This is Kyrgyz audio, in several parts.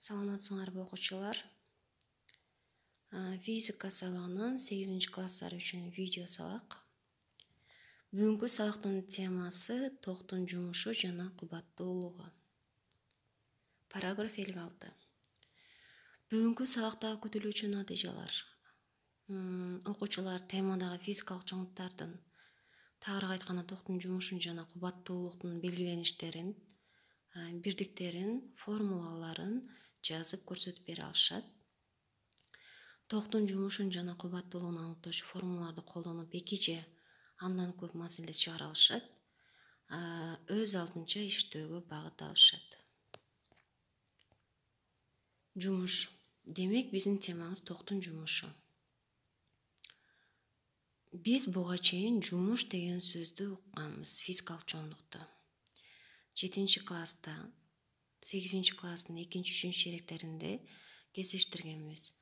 Саламатсыңарбы окуучулар? Физика сабагынын 8 класстар үчүн видео сабак. Бүгүнкү сабактын темасы токтун жумушу жана кубаттуулугу. Параграф 56. Бүгүнкү сабактагы күтүлүүчү натыйжалар. Окуучулар темадагы физикалык чоңуттардын, тагыраак айтканда токтун жумушун жана кубаттуулуктун белгилеништерин, бирдиктерин, формулаларын жазып көрсөтүп бере алышат. Токтун жумушун жана кубаттуулугун аныктоочу формулаларды колдонуп эки же андан көп маселе чыгара алышат. Өз алдынча иштөөгө багыт алышат. Жумуш. Демек, биздин темабыз токтун жумушу. Биз буга чейин жумуш деген сөздү укканбыз, физикалык чоңдукту. 7 класста, 8 класстын 2-3 черектеринде кезиштиргенбиз.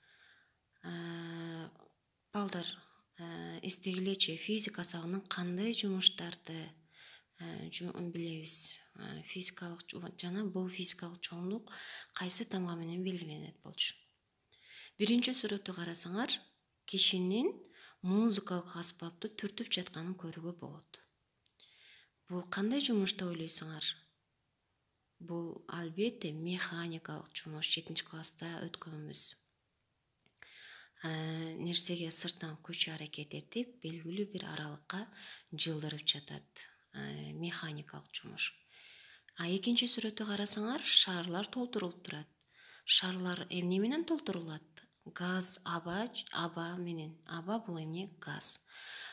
Балдар, эстегилечи, физика сабагынын кандай жумуштарды билебиз? Физикалык жана бул физикалык чоңдук кайсы тамга менен белгиленет болчу? Биринчи сүрөттү карасаңар, кишинин музыкалык аспапты түртүп жатканын көрүүгө болот. Бул кандай жумуш деп ойлойсуңар? Бул албетте механикалык жумуш, 7 класста өткөнбүз. Нерсеге сырттан күч аракет этип, белгилүү бир аралыкка жылдырып жатат. Механикалык жумуш. Экинчи сүрөттү карасаңар, шарлар толтурулуп турат. Шарлар эмне менен толтурулат? Газ, аба менен. Аба бул эмне? Газ.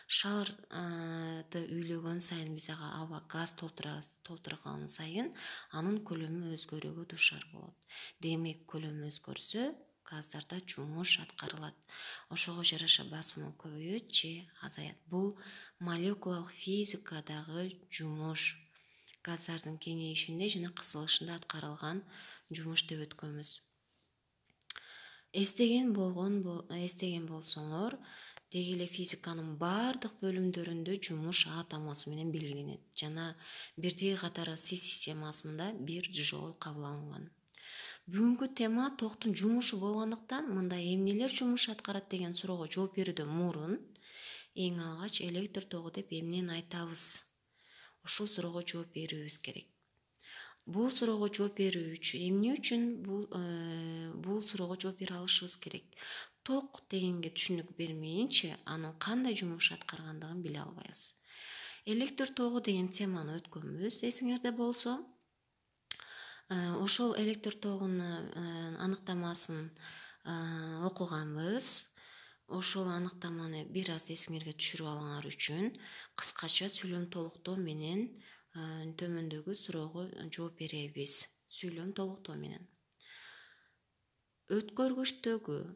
Шарды үйлөгөн сайын биз ага аба, газ толтурган сайын анын көлөмү өзгөрүүгө дуушар болот. Демек, көлөмү өзгөрсө, газдарда жумуш аткарылат. Ошого жараша басымы көбөйөт же азаят. Бул молекулалык физикадагы жумуш. Газдардын кеңейишинде жана кысылышында аткарылган жумуш деп өткөнбүз. Эстеген болсоңор, деги эле физиканын баардык бөлүмдөрүндө жумуш А тамгасы менен белгиленет жана бирдиги катары С системасында бир жол кабыл алынган. Бүгүнкү тема токтун жумушу болгондуктан, мында эмнелер жумуш аткарат деген суроого жооп берүүдөн мурун эң алгач электр тогу деп эмнени айтабыз? Ушул суроого жооп берүүбүз керек. Бул суроого жооп берүү үчүн эмне үчүн бул суроого жооп бере алышыбыз керек? Ток дегенге түшүнүк бермейинче, анын кандай жумуш аткаргандыгын биле албайбыз. Электр тогу деген теманы өткөнбүз, эсиңерде болсо. Ошол электр тогунун аныктамасын окуганбыз. Ошол аныктаманы бир аз эсиңерге түшүрүп алыңар үчүн кыскача сүйлөм толуктоо менен төмөндөгү суроого жооп беребиз. Сүйлөм толуктоо менен. Өткөргүчтөгү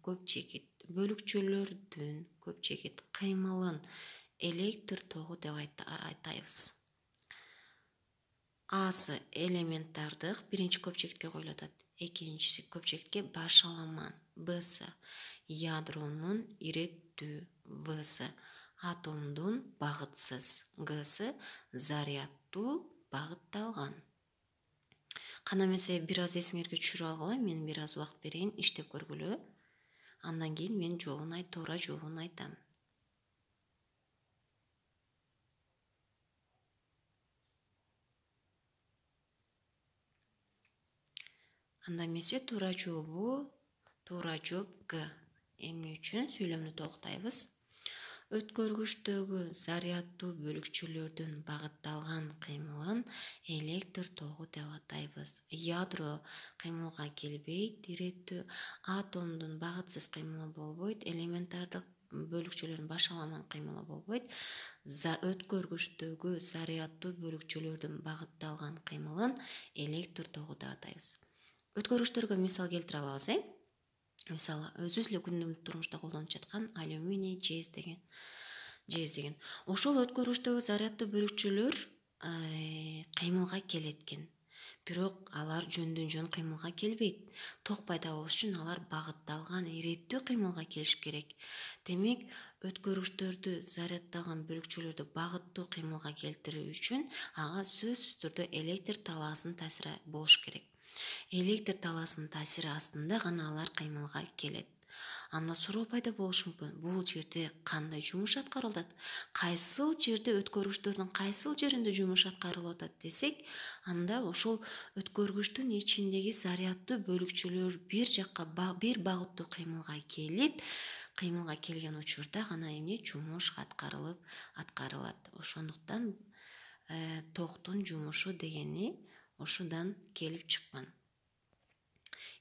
көпчекит бөлүкчөлөрдүн көпчекит кыймылын электр тогу деп айтабыз. Асы элементтардык биринчи көпчекитке коюлуп атат. Экинчиси көпчекитке башаламан. Бсы ядронун иреттүү. Всы атомдун багытсыз. Гсы заряддуу багытталган. Кана эмесе бир аз эсиңерге түшүрүп алгыла, мен бир аз убакыт берейин, иштеп көргүлө. Андан кийин мен туура жообун айтам. Анда эмесе туура жооп Г. Эмне үчүн? Сүйлөмдү толуктайбыз. Өткөргүчтөгү заряддуу бөлүкчөлөрдүн багытталган кыймылын электр тогу деп атайбыз. Ядро кыймылга келбейт, иреттүү. Атомдун багытсыз кыймылы болбойт, элементардык бөлүкчөлөрдүн башаламан кыймылы болбойт. Өткөргүчтөгү заряддуу бөлүкчөлөрдүн багытталган кыймылын электр тогу деп атайбыз. Өткөргүчтөргө мисал келтире алабыз, Мисалы, өзүбүз эле күндүк турмушта колдонуп жаткан алюминий, жез деген. Ошол өткөргүчтөгү заряддуу бөлүкчөлөр кыймылга келет экен. бирок алар жөндөн жөн кыймылга келбейт. Ток пайда болуш үчүн алар багытталган иреттүү кыймылга келиш керек. Демек, өткөргүчтөрдү заряддаган бөлүкчөлөрдү багыттуу кыймылга келтирүү үчүн ага сөзсүз түрдө электр талаасынын таасири болуш керек. Электр талаасынын таасири астында гана алар кыймылга келет. Анда суроо пайда болушу мүмкүн. Бул жерде кандай жумуш аткарылып атат? Кайсыл жерде өткөргүчтөрдүн кайсыл жеринде жумуш аткарылып атат десек, анда ошол өткөргүчтүн ичиндеги заряддуу бөлүкчөлөр бир жакка бир багыттуу кыймылга келген учурда гана эмне жумуш аткарылат. Ошондуктан токтун жумушу дегени ушудан келип чыккан.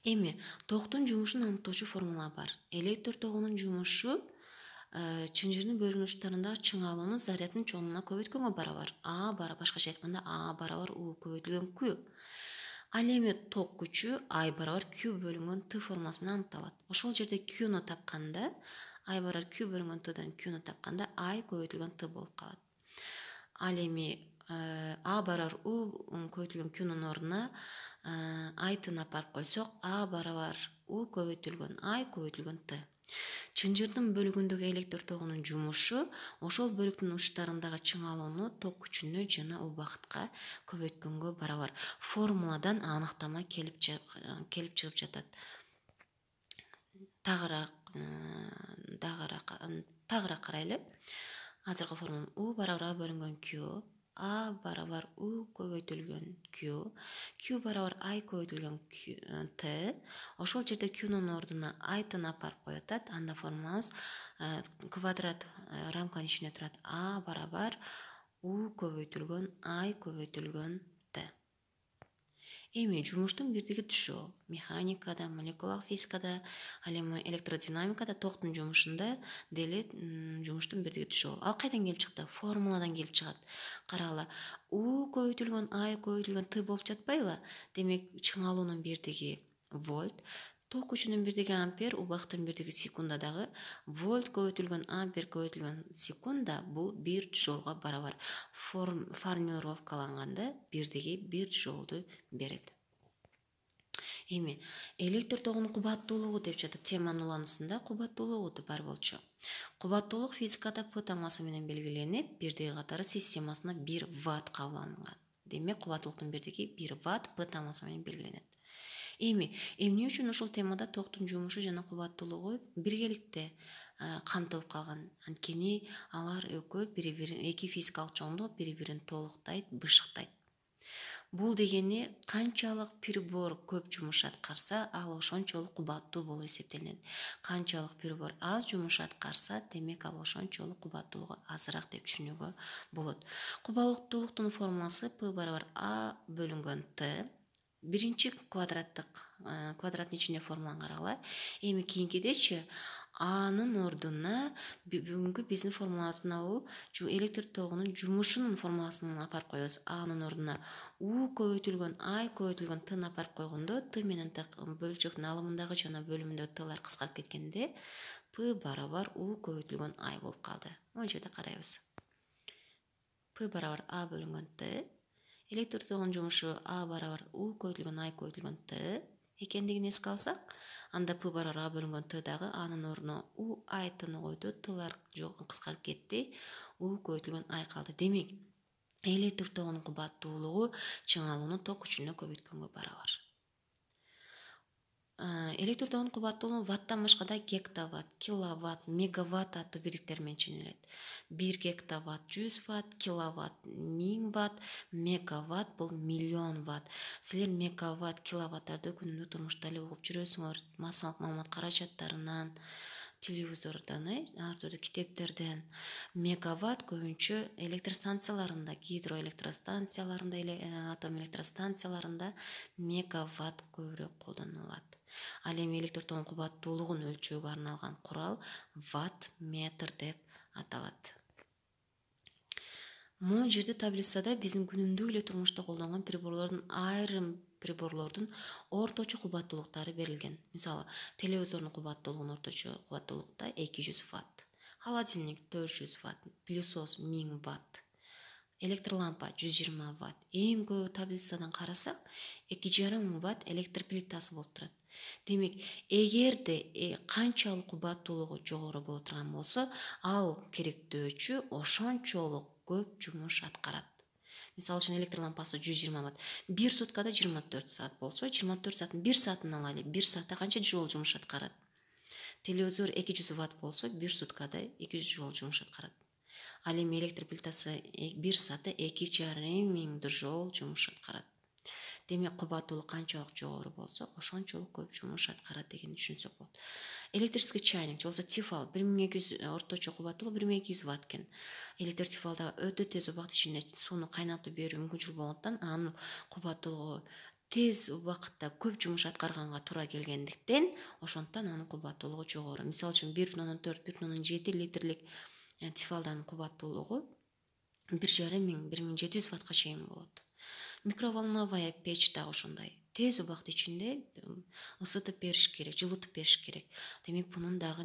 Эми токтун жумушун аныктоочу формула бар. Электр тогунун жумушу чынжырдын бөлүнүштарындагы чыңалууну заряддын чоңуна көбөйткөнгө барабар. Башкача айтканда А барабар У көбөйтүлгөн Q. Ал эми ток күчү I барабар Q бөлүнгөн T формуласы менен аныкталат. Ошол жерде Qну тапканда, I барабар Q бөлүнгөн T'дан Qну тапканда I көбөйтүлгөн T болуп калат. Ал эми А барабар У көбөйтүлгөн Qнун ордуна I-тын апарып койсок, А барабар У көбөйтүлгөн I көбөйтүлгөн T. Чынжырдын бөлүгүндөгү электр тогунун жумушу ошол бөлүктүн учтарындагы чыңалууну ток күчүнө жана убакытка көбөйткөнгө барабар. Формуладан аныктама келип чыгып жатат. Тагыраак карайлы. Азыркы формула U барабар А бөлүнгөн Q, А барабар U көбөйтүлгөн Q, Q барабар I көбөйтүлгөн T. Ошол жерде Qнун ордуна I-тын апарып коюп атат. Анда формуламыз квадрат рамканын ичинде турат. А барабар U көбөйтүлгөн I көбөйтүлгөн T. Эми жумуштун бирдиги түшөө. Механикада, молекулалык физикада, ал эми электродинамикада токтун жумушунда деле жумуштун бирдиги түшөө. Ал кайдан келип чыкты? Формуладан келип чыгат. Карагыла, U көбөйтүлгөн I көбөйтүлгөн T болуп жатпайбы? Демек, чыңалуунун бирдиги вольт, ток күчүнүн бирдиги ампер, убакыттын бирдиги секунда дагы вольт көбөйтүлгөн ампер көбөйтүлгөн секунда бул 1 джоулга барабар. Формулировкаланганда бирдиги 1 джоулду берет. Эми электр тогунун кубаттуулугу деп жатат. Теманын уланысында кубаттуулугу бар болчу. Кубаттуулук физикада П тамасы менен белгиленип, бирдиги катары системасына 1 ватт кабыл алынган. Демек, кубаттуулуктун бирдиги 1 ватт П тамасы менен белгиленет. Эми эмне үчүн ушул темада токтун жумушу жана кубаттуулугу биргеликте камтылып калган? Анткени алар экөө эки физикалык чоңдук бири-бирин толуктайт, бышыктайт. Бул дегени канчалык прибор көп жумуш аткарса, ал ошончолук кубаттуу болуп эсептелинет. Канчалык прибор аз жумуш аткарса, демек ал ошончолук кубаттуулугу азыраак деп түшүнүүгө болот. Кубаттуулуктун формуласы P барабар А бөлүнгөн T. Биринчи квадраттын ичинде формуланы карагыла. Эми кийинкидечи Анын ордуна бүгүнкү биздин формулабыз мына бул электр тогунун жумушунун формуласын апарып коебуз. Анын ордуна U көбөйтүлгөн I көбөйтүлгөн T'ны апарып койгондо, T менен T бөлчөктүн алымындагы жана бөлүмүндөгү T'лар кыскарып кеткенде, P барабар U көбөйтүлгөн I болуп калды. Могу жерде карайбыз. P барабар А бөлүнгөн T. Электр тогунун жумушу А барабар U көбөйтүлгөн I көбөйтүлгөн T экендигин эске алсак, анда P барабар А бөлүнгөн T дагы анын ордуна U I T'ны койду, T'лар кыскарып кетти, U көбөйтүлгөн I калды. Демек, электр тогунун кубаттуулугу чыңалууну ток күчүнө көбөйткөнгө барабар. Электр тогунун кубаттуулугу ваттан башка да гектаватт, киловатт, мегаватт аттуу бириктер менен ченелет. 1 гектаватт 100 ватт, киловатт 1000 ватт, мегаватт бул миллион ватт. Силер мегаватт, киловаттарды күнүмдүк турмушта эле угуп жүрөсүңөр. Массалык маалымат каражаттарынан, телевизордон, ар түрдүү китептерден. Мегаватт көбүнчө электростанцияларында, гидроэлектростанцияларында, атом электростанцияларында мегаватт көбүрөөк колдонулат. Ал эми электр тогунун кубаттуулугун өлчөөгө арналган курал ватт метр деп аталат. Могу жерде таблицада биздин күнүмдүк эле турмушта колдонгон айрым приборлордун орточо кубаттуулуктары берилген. Мисалы, телевизордун кубаттуулугунун орточо кубаттуулукта 200 ватт, холодильник 400 ватт, пылесос 1000 ватт, электр лампа 120 ватт. Эң көп таблицадан карасак 2,5 ватт электр плитасы болуп турат. Демек, эгерде канчалык кубаттуулугу жогору боло турган болсо, ал керектөөчү ошончолук көп жумуш аткарат. Мисалы үчүн электр лампасы 120 ватт. 1 суткада 24 саат болсо, 24 сааттын 1 саатын алайлы. 1 саатта канча жол жумуш аткарат? Телевизор 200 ватт болсо, 1 суткада 200 жол жумуш аткарат. Ал эми электр плитасы 1 саатта 2,5 миң жол жумуш аткарат. Демек, кубаттуулук канчалык жогору болсо, ошончолук көп жумуш аткарат дегенди түшүнсөк болот. Электрический чайник же болбосо тефал 1200 орточо кубаттуулугу 1200 ватт экен. Электр тефалда өтө тез убакыт ичинде сууну кайнатып берүү мүмкүнчүлүгү болгондуктан анын кубаттуулугу тез убакытта көп жумуш аткарганга туура келгендиктен, ошондуктан анын кубаттуулугу жогору. Мисалы үчүн 1,4 1,7 литрлик тефалдын кубаттуулугу 1,5 миң 1700 ваттка чейин болот. Микроволновая печь да ошондой. Тез убакыт ичинде ысытып бериш керек, жылытып бериш керек. Демек, бунун дагы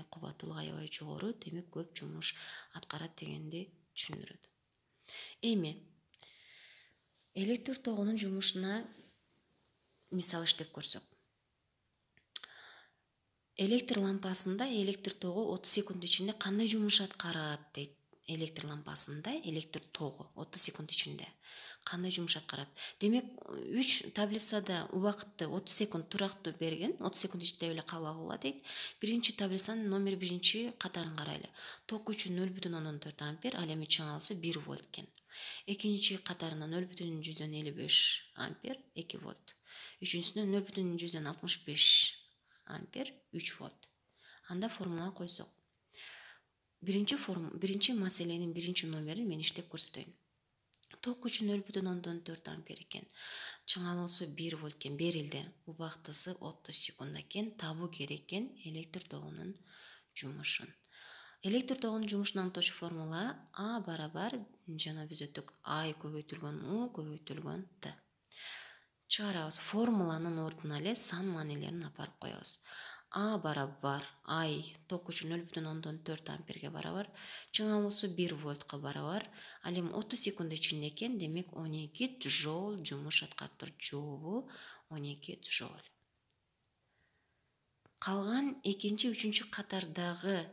кубаттуулугу аябай жогору, демек көп жумуш аткарат дегенди түшүндүрөт. Эми электр тогунун жумушуна мисал иштеп көрсөк. Электр лампасында электр тогу 30 секунд ичинде кандай жумуш аткарат дейт. Электр лампасында электр тогу 30 секунд ичинде кандай жумуш аткарат? Демек, 3 таблицада убакытты 30 секунд турактуу берген, 30 секунд ичинде эле калгыла дейт. Биринчи таблицанын номер 1 катарын карайлы. Ток күчү 0,4 ампер, ал эми чыңалуусу 1 вольт экен. Экинчи катарына 0,155 ампер, 2 вольт. Үчүнчүсүнө 0,165 ампер, 3 вольт. Анда формулага койсок. Биринчи маселенин биринчи номерин мен иштеп көрсөтөйүн. Ток күчү 0,4 ампер экен. Чыңалуусу 1 вольт экен, берилди. Убактысы 30 секунд экен. Табуу керек экен электр тогунун жумушун. Электр тогунун жумушун аныктоочу формула А барабар жана биз өттүк I көбөйтүлгөн U көбөйтүлгөн T. Чыгарабыз. Формуланын ордуна эле сан маанилерин апарып коебуз. А барабар I ток күчү 0,4 амперге барабар, чыңалуусу 1 вольтка барабар. Ал эми 30 секунд ичинде экен, демек 12 жол жумуш аткарып тур. Жообу 12 жол. Калган экинчи, үчүнчү катардагы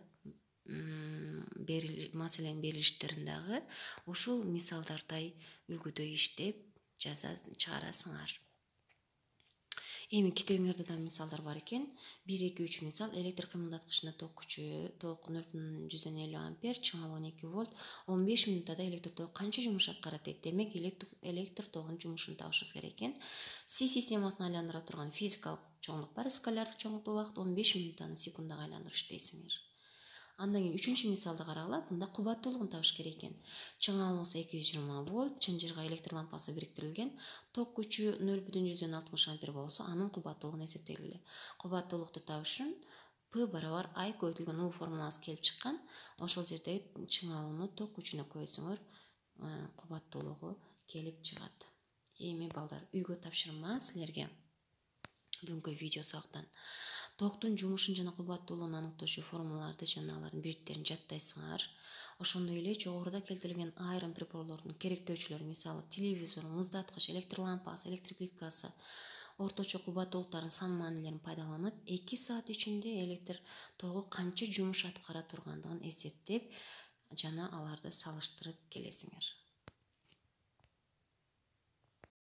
маселенин берилиштерин дагы ушул мисалдардай үлгүдөй иштеп чыгарасыңар. Эми китебиңерде да мисалдар бар экен. 1, 2, 3 мисал. Электр кыймылдаткычында ток күчү 0,150 ампер, чыңалуу 12 вольт, 15 минутада электр тогу канча жумуш аткарат дейт. Демек, электр тогунун жумушун табышыбыз керек экен. Си системасын айландыра турган физикалык чоңдук бар. Скалярдык чоңдук убакыт 15 минуттаны секундага айландырып иштейсиңер. Андан кийин үчүнчү мисалды карагыла. Бунда кубаттуулугун табыш керек экен. Чыңалуусу 220 вольт, чынжырга электр лампасы бириктирилген. Ток күчү 0,160 ампер болсо, анын кубаттуулугун эсептегиле. Кубаттуулукту табыш үчүн P барабар I көбөйтүлгөн U формуласы келип чыккан. Ошол жерде чыңалууну ток күчүнө көбөйтсөңөр, кубаттуулугу келип чыгат. Эми балдар, үйгө тапшырма силерге бүгүнкү видео сабактан токтун жумушун жана кубаттуулугун аныктоочу формулаларды жана алардын бириктерин жаттайсыңар. Ошондой эле жогоруда келтирилген айрым приборлордун керектөөчүлөрү, мисалы телевизор, муздаткыч, электр лампасы, электр плиткасы, орточо кубаттуулуктардын сан маанилерин пайдаланып, 2 саат ичинде электр тогу канча жумуш аткара тургандыгын эсептеп жана аларды салыштырып келесиңер.